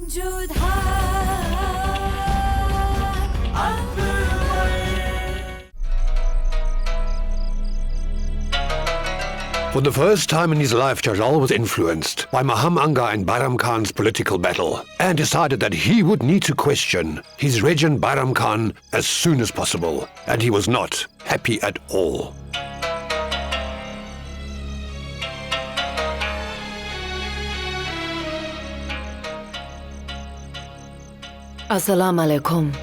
Jodha Akbar. For the first time in his life, Jalal was influenced by Maham Anga and Bairam Khan's political battle and decided that he would need to question his regent Bairam Khan as soon as possible, and he was not happy at all. Assalamu alaikum.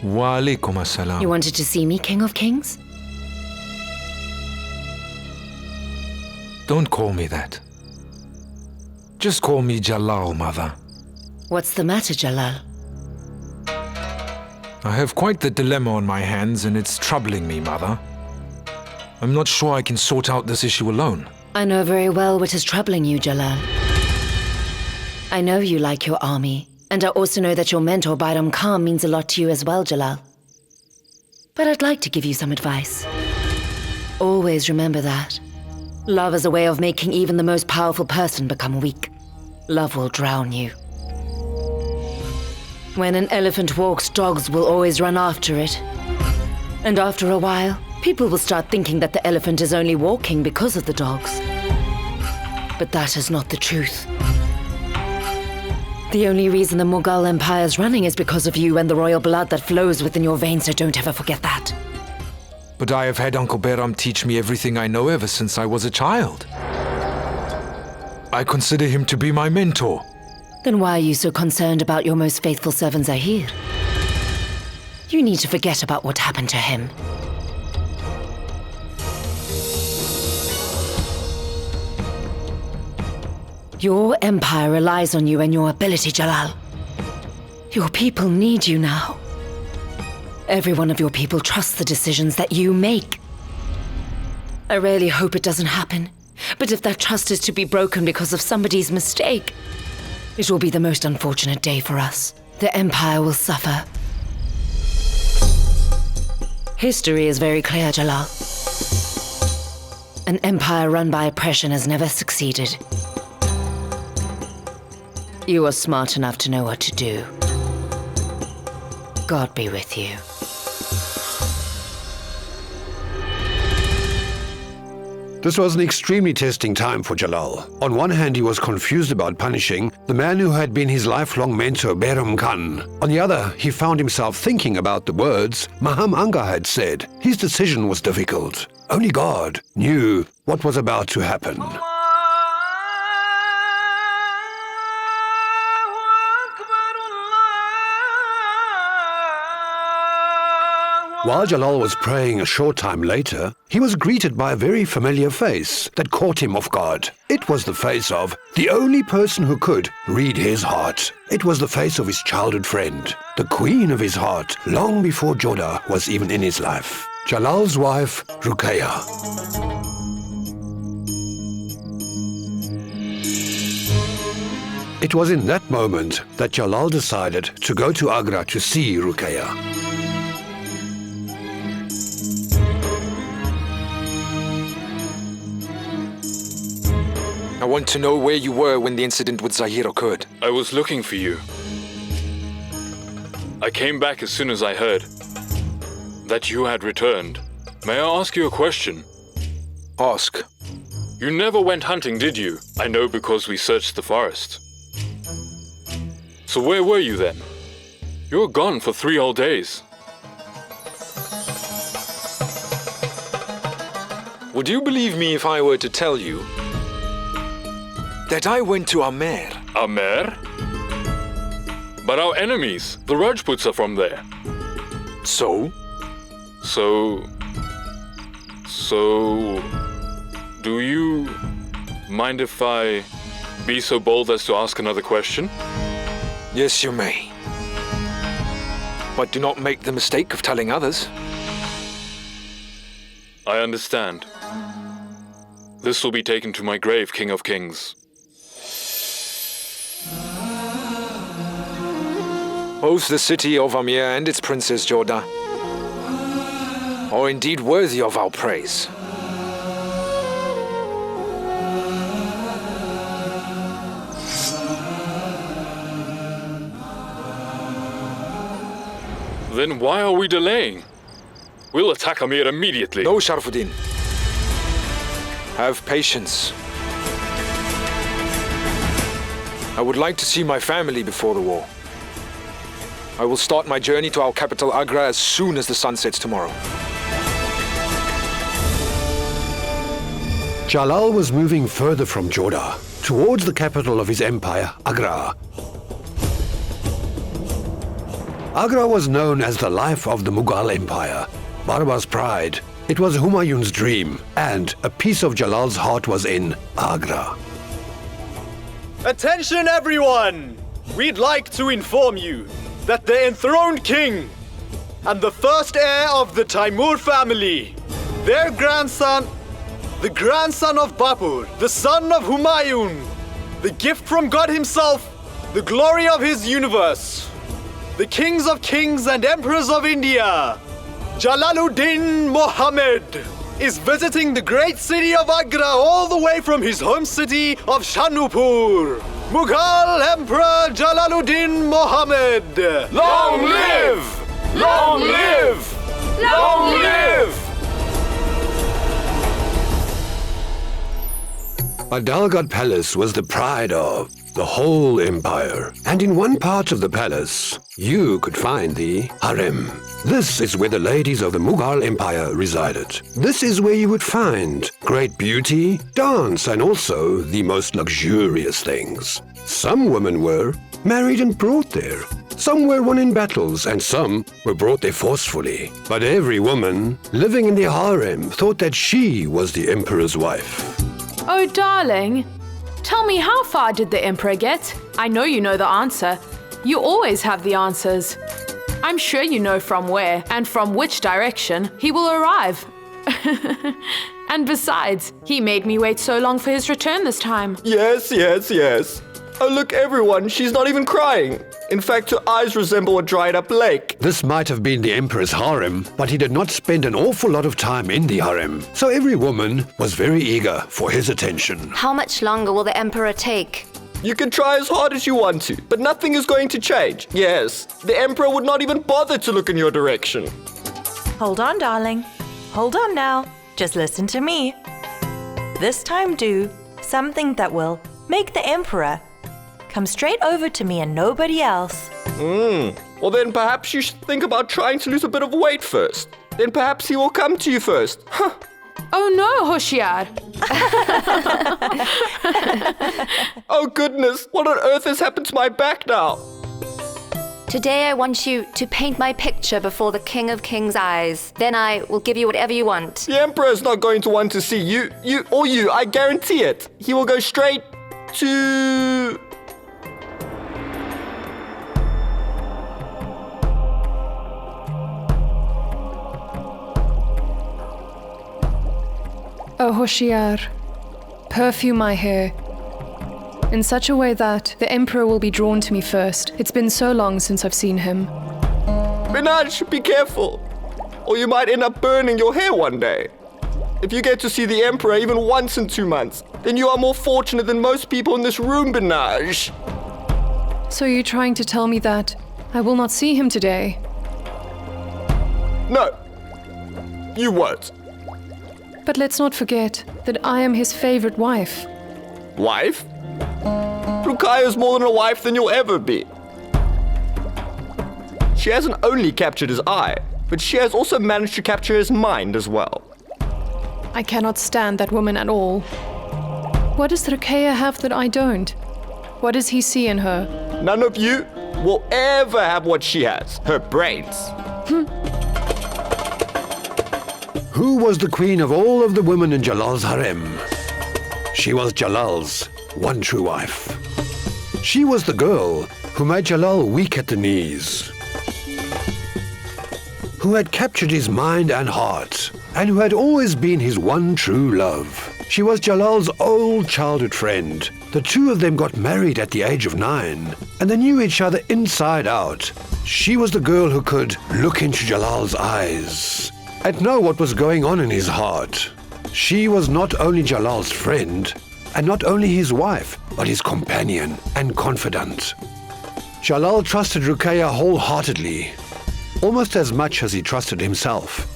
Wa alaikum assalam. You wanted to see me, King of Kings? Don't call me that. Just call me Jalal, mother. What's the matter, Jalal? I have quite the dilemma on my hands and it's troubling me, mother. I'm not sure I can sort out this issue alone. I know very well what is troubling you, Jalal. I know you like your army, and I also know that your mentor, Bairam Khan, means a lot to you as well, Jalal. But I'd like to give you some advice. Always remember that. Love is a way of making even the most powerful person become weak. Love will drown you. When an elephant walks, dogs will always run after it. And after a while, people will start thinking that the elephant is only walking because of the dogs. But that is not the truth. The only reason the Mughal Empire is running is because of you and the royal blood that flows within your veins, so don't ever forget that. But I have had Uncle Bairam teach me everything I know ever since I was a child. I consider him to be my mentor. Then why are you so concerned about your most faithful servant Zahir? You need to forget about what happened to him. Your empire relies on you and your ability, Jalal. Your people need you now. Every one of your people trusts the decisions that you make. I really hope it doesn't happen, but if that trust is to be broken because of somebody's mistake, it will be the most unfortunate day for us. The empire will suffer. History is very clear, Jalal. An empire run by oppression has never succeeded. You are smart enough to know what to do. God be with you. This was an extremely testing time for Jalal. On one hand, he was confused about punishing the man who had been his lifelong mentor, Bairam Khan. On the other, he found himself thinking about the words Maham Anga had said. His decision was difficult. Only God knew what was about to happen. While Jalal was praying a short time later, he was greeted by a very familiar face that caught him off guard. It was the face of the only person who could read his heart. It was the face of his childhood friend, the queen of his heart, long before Jodha was even in his life. Jalal's wife, Rukaya. It was in that moment that Jalal decided to go to Agra to see Rukaya. I want to know where you were when the incident with Zahir occurred. I was looking for you. I came back as soon as I heard that you had returned. May I ask you a question? Ask. You never went hunting, did you? I know because we searched the forest. So where were you then? You were gone for 3 whole days. Would you believe me if I were to tell you that I went to Amer? Amer? But our enemies, the Rajputs, are from there. So? So, do you mind if I be so bold as to ask another question? Yes, you may. But do not make the mistake of telling others. I understand. This will be taken to my grave, King of Kings. Both the city of Amir and its princess Jodha are indeed worthy of our praise. Then why are we delaying? We'll attack Amir immediately. No, Sharafuddin. Have patience. I would like to see my family before the war. I will start my journey to our capital Agra as soon as the sun sets tomorrow. Jalal was moving further from Jodha, towards the capital of his empire, Agra. Agra was known as the life of the Mughal Empire, Barbar's pride. It was Humayun's dream, and a piece of Jalal's heart was in Agra. Attention everyone! We'd like to inform you that the enthroned king and the first heir of the Taimur family, their grandson, the grandson of Babur, the son of Humayun, the gift from God himself, the glory of his universe, the kings of kings and emperors of India, Jalaluddin Muhammad, is visiting the great city of Agra all the way from his home city of Shanupur. Mughal Emperor Jalaluddin Muhammad! Long live! Long live! Long live! Adalgad Palace was the pride of the whole empire, and in one part of the palace, you could find the harem. This is where the ladies of the Mughal Empire resided. This is where you would find great beauty, dance, and also the most luxurious things. Some women were married and brought there. Some were won in battles, and some were brought there forcefully. But every woman living in the harem thought that she was the emperor's wife. Oh, darling. Tell me, how far did the Emperor get? I know you know the answer. You always have the answers. I'm sure you know from where and from which direction he will arrive. And besides, he made me wait so long for his return this time. Yes. Oh, look, everyone, she's not even crying. In fact, her eyes resemble a dried up lake. This might have been the emperor's harem, but he did not spend an awful lot of time in the harem. So every woman was very eager for his attention. How much longer will the Emperor take? You can try as hard as you want to, but nothing is going to change. Yes, the Emperor would not even bother to look in your direction. Hold on, darling. Hold on now. Just listen to me. This time do something that will make the Emperor come straight over to me and nobody else. Well then perhaps you should think about trying to lose a bit of weight first. Then perhaps he will come to you first. Huh. Oh no, Hoshiar. Oh goodness, what on earth has happened to my back now? Today I want you to paint my picture before the King of Kings' eyes. Then I will give you whatever you want. The Emperor is not going to want to see you, I guarantee it. He will go straight to... Oh, Hoshiar, perfume my hair in such a way that the Emperor will be drawn to me first. It's been so long since I've seen him. Minaj, be careful, or you might end up burning your hair one day. If you get to see the Emperor even once in 2 months, then you are more fortunate than most people in this room, Minaj. So you're trying to tell me that I will not see him today? No, you won't. But let's not forget that I am his favorite wife. Wife? Rukaya is more than a wife than you'll ever be. She hasn't only captured his eye, but she has also managed to capture his mind as well. I cannot stand that woman at all. What does Rukaya have that I don't? What does he see in her? None of you will ever have what she has, her brains. Who was the queen of all of the women in Jalal's harem? She was Jalal's one true wife. She was the girl who made Jalal weak at the knees, who had captured his mind and heart, and who had always been his one true love. She was Jalal's old childhood friend. The two of them got married at the age of 9, and they knew each other inside out. She was the girl who could look into Jalal's eyes and know what was going on in his heart. She was not only Jalal's friend, and not only his wife, but his companion and confidant. Jalal trusted Rukaya wholeheartedly, almost as much as he trusted himself.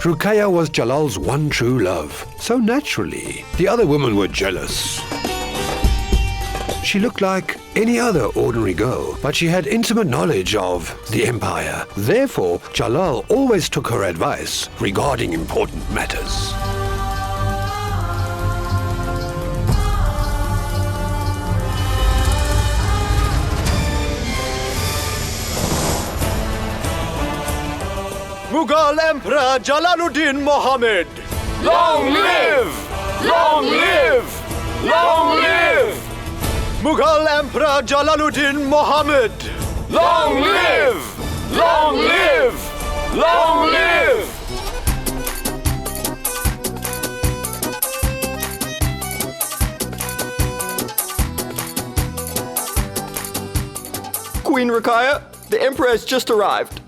Rukaya was Jalal's one true love, so naturally, the other women were jealous. She looked like any other ordinary girl, but she had intimate knowledge of the empire. Therefore, Jalal always took her advice regarding important matters. Mughal Emperor Jalaluddin Muhammad! Long live! Long live! Long live! Mughal Emperor Jalaluddin Muhammad! Long live! Long live! Long live! Queen Rukaya, the Emperor has just arrived.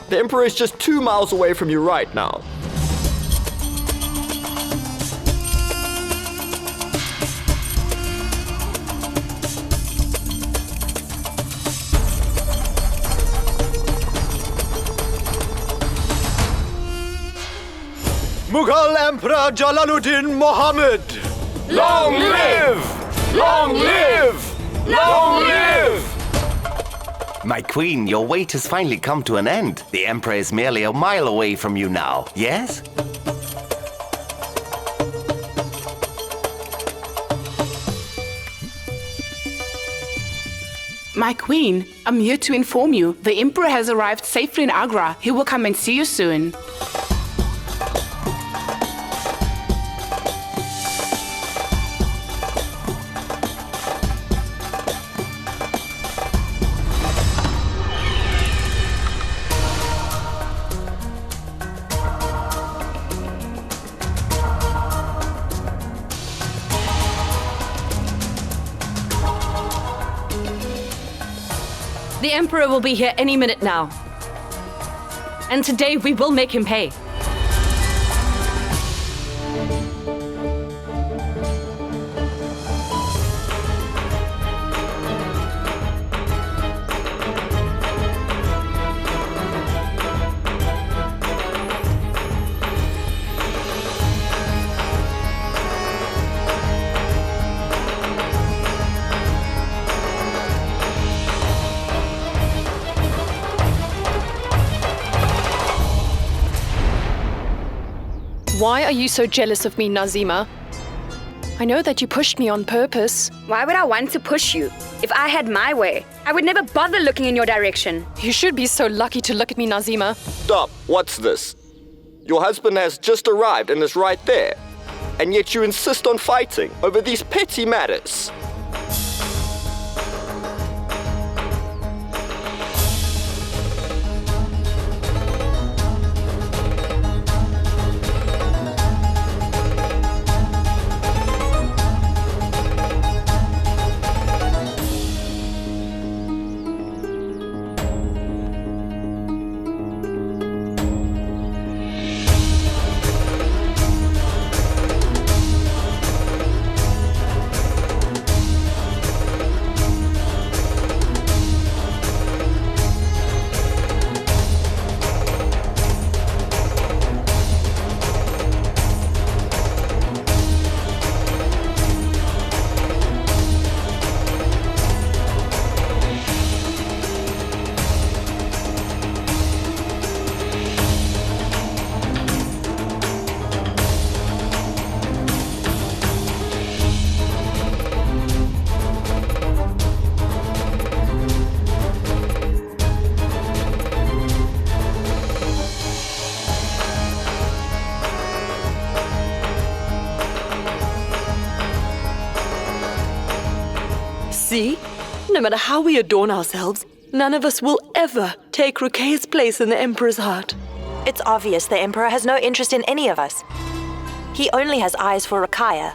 The Emperor is just 2 miles away from you right now. Mughal Emperor Jalaluddin Muhammad! Long live! Long live! Long live! My queen, your wait has finally come to an end. The Emperor is merely a mile away from you now, yes? My queen, I'm here to inform you. The Emperor has arrived safely in Agra. He will come and see you soon. The Emperor will be here any minute now. And today we will make him pay. Why are you so jealous of me, Nazima? I know that you pushed me on purpose. Why would I want to push you? If I had my way, I would never bother looking in your direction. You should be so lucky to look at me, Nazima. Stop, what's this? Your husband has just arrived and is right there. And yet you insist on fighting over these petty matters. See? No matter how we adorn ourselves, none of us will ever take Rukaya's place in the Emperor's heart. It's obvious the Emperor has no interest in any of us. He only has eyes for Rukaya.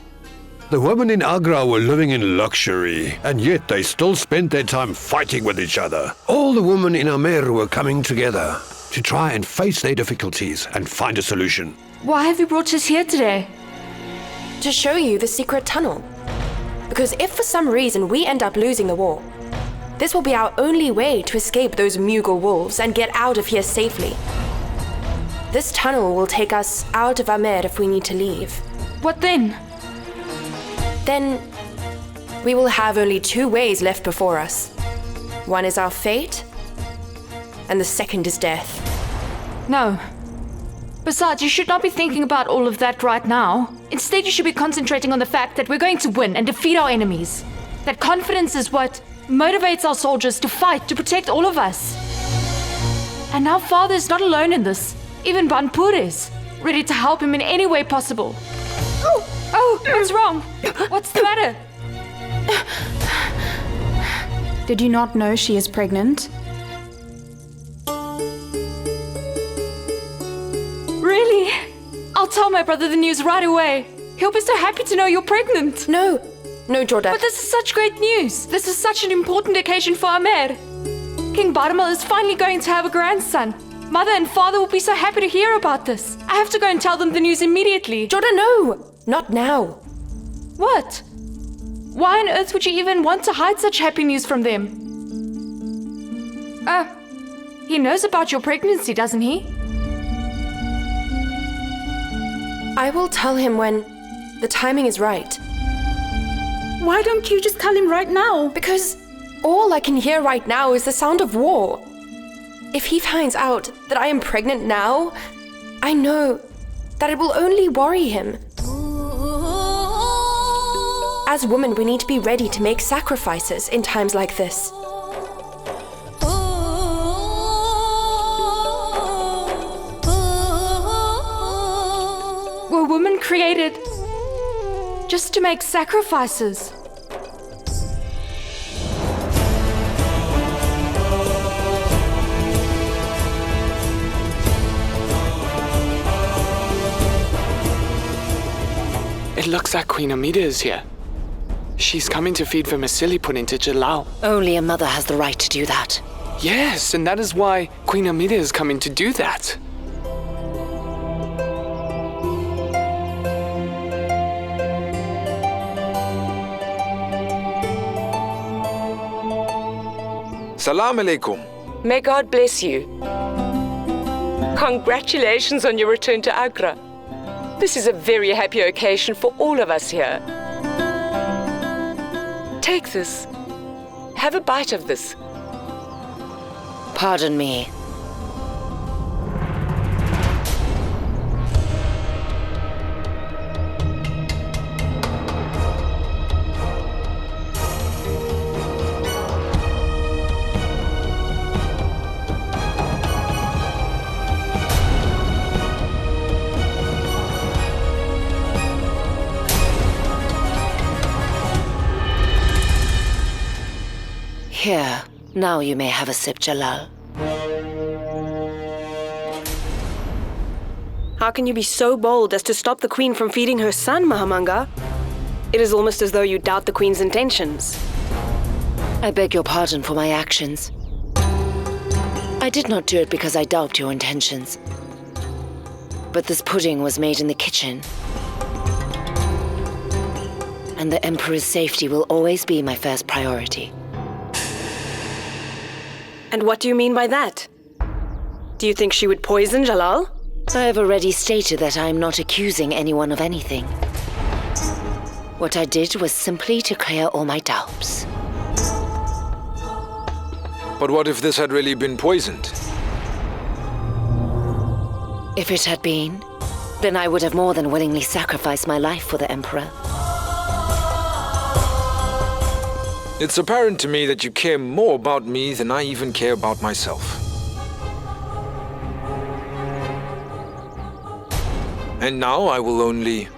The women in Agra were living in luxury, and yet they still spent their time fighting with each other. All the women in Amer were coming together to try and face their difficulties and find a solution. Why have you brought us here today? To show you the secret tunnel. Because if for some reason we end up losing the war, this will be our only way to escape those Mughal wolves and get out of here safely. This tunnel will take us out of Amer if we need to leave. What then? Then we will have only two ways left before us. One is our fate, and the second is death. No. Besides, you should not be thinking about all of that right now. Instead, you should be concentrating on the fact that we're going to win and defeat our enemies. That confidence is what motivates our soldiers to fight, to protect all of us. And our father is not alone in this. Even Banpur is, ready to help him in any way possible. Oh, what's wrong? What's the matter? Did you not know she is pregnant? Really? I'll tell my brother the news right away. He'll be so happy to know you're pregnant. No, Jodha. But this is such great news. This is such an important occasion for Amer. King Baramal is finally going to have a grandson. Mother and father will be so happy to hear about this. I have to go and tell them the news immediately. Jodha, no! Not now. What? Why on earth would you even want to hide such happy news from them? He knows about your pregnancy, doesn't he? I will tell him when the timing is right. Why don't you just tell him right now? Because all I can hear right now is the sound of war. If he finds out that I am pregnant now, I know that it will only worry him. As women, we need to be ready to make sacrifices in times like this. Were women created just to make sacrifices? It looks like Queen Amida is here. She's coming to feed vermicelli put into Jalal. Only a mother has the right to do that. Yes, and that is why Queen Amida is coming to do that. Salam alaikum. May God bless you. Congratulations on your return to Agra. This is a very happy occasion for all of us here. Take this. Have a bite of this. Pardon me. Here, now you may have a sip, Jalal. How can you be so bold as to stop the Queen from feeding her son, Mahamanga? It is almost as though you doubt the Queen's intentions. I beg your pardon for my actions. I did not do it because I doubt your intentions. But this pudding was made in the kitchen. And the Emperor's safety will always be my first priority. And what do you mean by that? Do you think she would poison Jalal? I have already stated that I am not accusing anyone of anything. What I did was simply to clear all my doubts. But what if this had really been poisoned? If it had been, then I would have more than willingly sacrificed my life for the Emperor. It's apparent to me that you care more about me than I even care about myself. And now I will only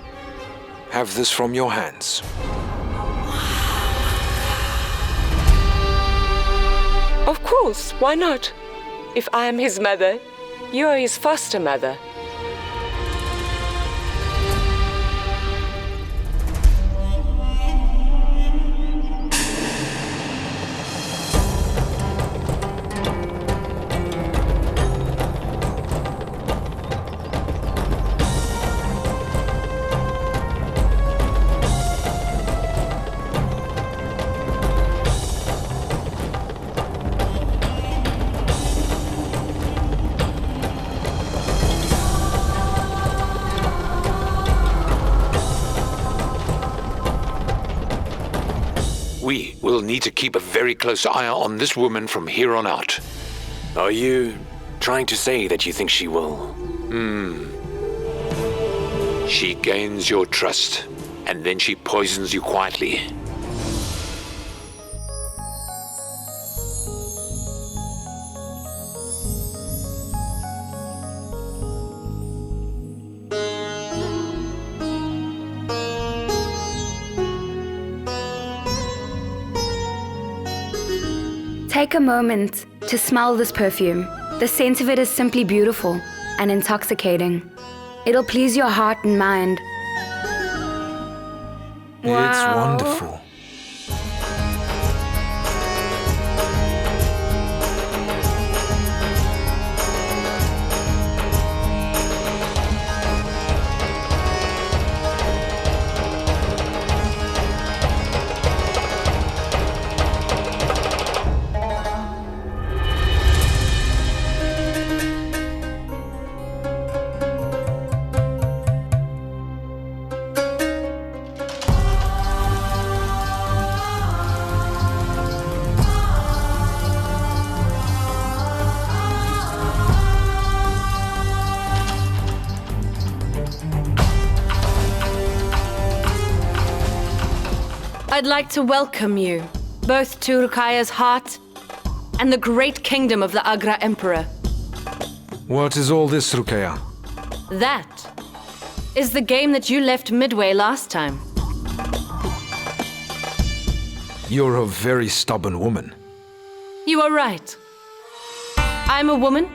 have this from your hands. Of course, why not? If I am his mother, you are his foster mother. will need to keep a very close eye on this woman from here on out. Are you trying to say that you think she will? She gains your trust, and then she poisons you quietly. Take a moment to smell this perfume. The scent of it is simply beautiful and intoxicating. It'll please your heart and mind. It's wonderful. I'd like to welcome you, both to Rukaya's heart and the great kingdom of the Agra Emperor. What is all this, Rukaya? That is the game that you left midway last time. You're a very stubborn woman. You are right. I'm a woman,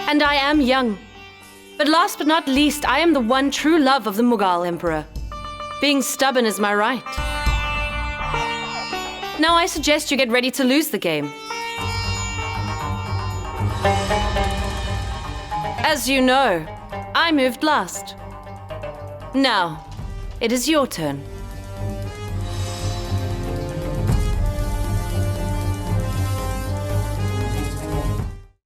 and I am young. But last but not least, I am the one true love of the Mughal Emperor. Being stubborn is my right. Now I suggest you get ready to lose the game. As you know, I moved last. Now, it is your turn.